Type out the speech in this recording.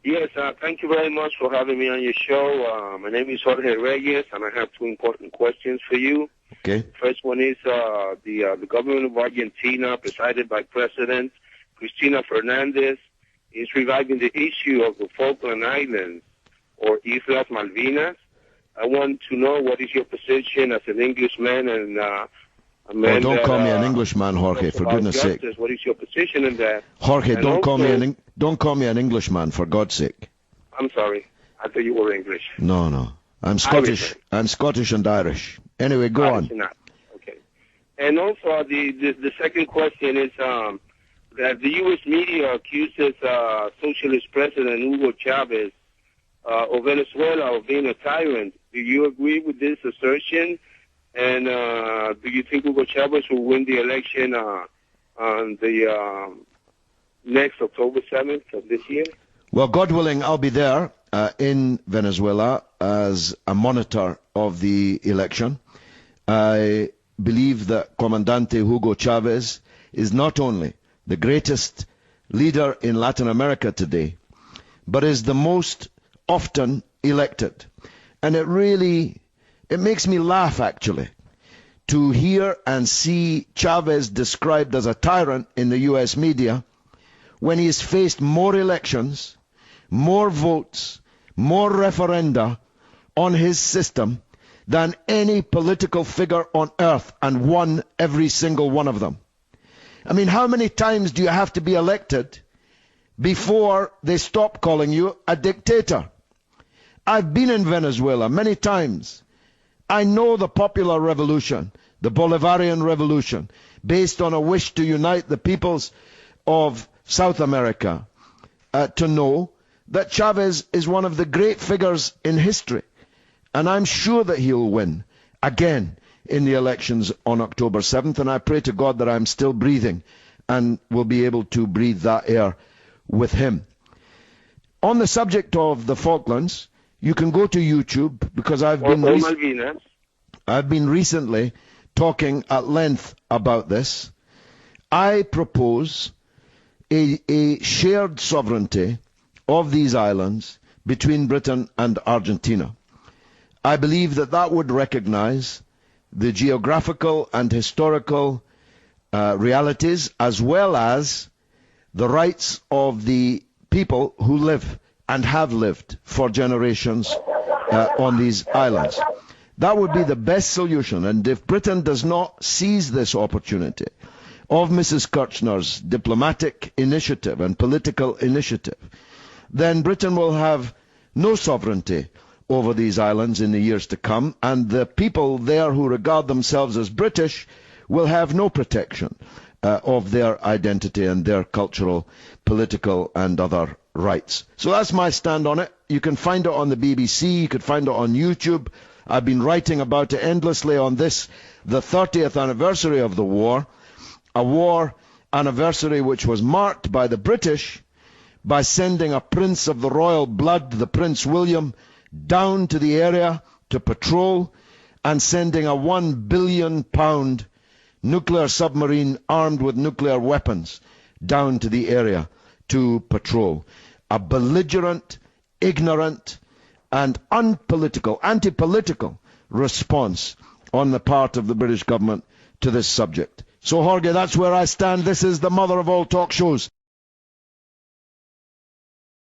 Yes, thank you very much for having me on your show. My name is Jorge Reyes, and I have two important questions for you. Okay. The first one is the government of Argentina, presided by President Cristina Fernandez, is reviving the issue of the Falkland Islands, or Islas Malvinas. I want to know what is your position as an Englishman and a man don't that, call me an Englishman, Jorge, for goodness sake. What is your position in that? Jorge, And don't call also- me an Englishman, for God's sake. I'm sorry. I thought you were English. No. I'm Scottish. I'm Scottish and Irish. Anyway, go on. Not. Okay. And also, the second question is that the U.S. media accuses socialist President Hugo Chavez of Venezuela of being a tyrant. Do you agree with this assertion? And do you think Hugo Chavez will win the election on the next October 7th of this year? Well, God willing, I'll be there in Venezuela as a monitor of the election. I believe that Comandante Hugo Chavez is not only the greatest leader in Latin America today, but is the most often elected. And it makes me laugh, actually, to hear and see Chavez described as a tyrant in the U.S. media when he has faced more elections, more votes, more referenda on his system than any political figure on earth, and won every single one of them. I mean, how many times do you have to be elected before they stop calling you a dictator? I've been in Venezuela many times. I know the popular revolution, the Bolivarian revolution, based on a wish to unite the peoples of South America, to know that Chavez is one of the great figures in history. And I'm sure that he'll win again in the elections on October 7th. And I pray to God that I'm still breathing and will be able to breathe that air with him. On the subject of the Falklands, you can go to YouTube, because I've been recently talking at length about this. I propose a shared sovereignty of these islands between Britain and Argentina. I believe that would recognize the geographical and historical realities, as well as the rights of the people who live and have lived for generations on these islands. That would be the best solution. And if Britain does not seize this opportunity of Mrs. Kirchner's diplomatic initiative and political initiative, then Britain will have no sovereignty over these islands in the years to come, and the people there who regard themselves as British will have no protection of their identity and their cultural, political and other rights. So that's my stand on it. You can find it on the BBC, you could find it on YouTube. I've been writing about it endlessly on this, the 30th anniversary of the war, a war anniversary which was marked by the British by sending a prince of the royal blood, the Prince William, down to the area to patrol, and sending a £1 billion nuclear submarine armed with nuclear weapons down to the area to patrol. A belligerent, ignorant and unpolitical, anti-political response on the part of the British government to this subject. So Jorge, that's where I stand. This is the mother of all talk shows.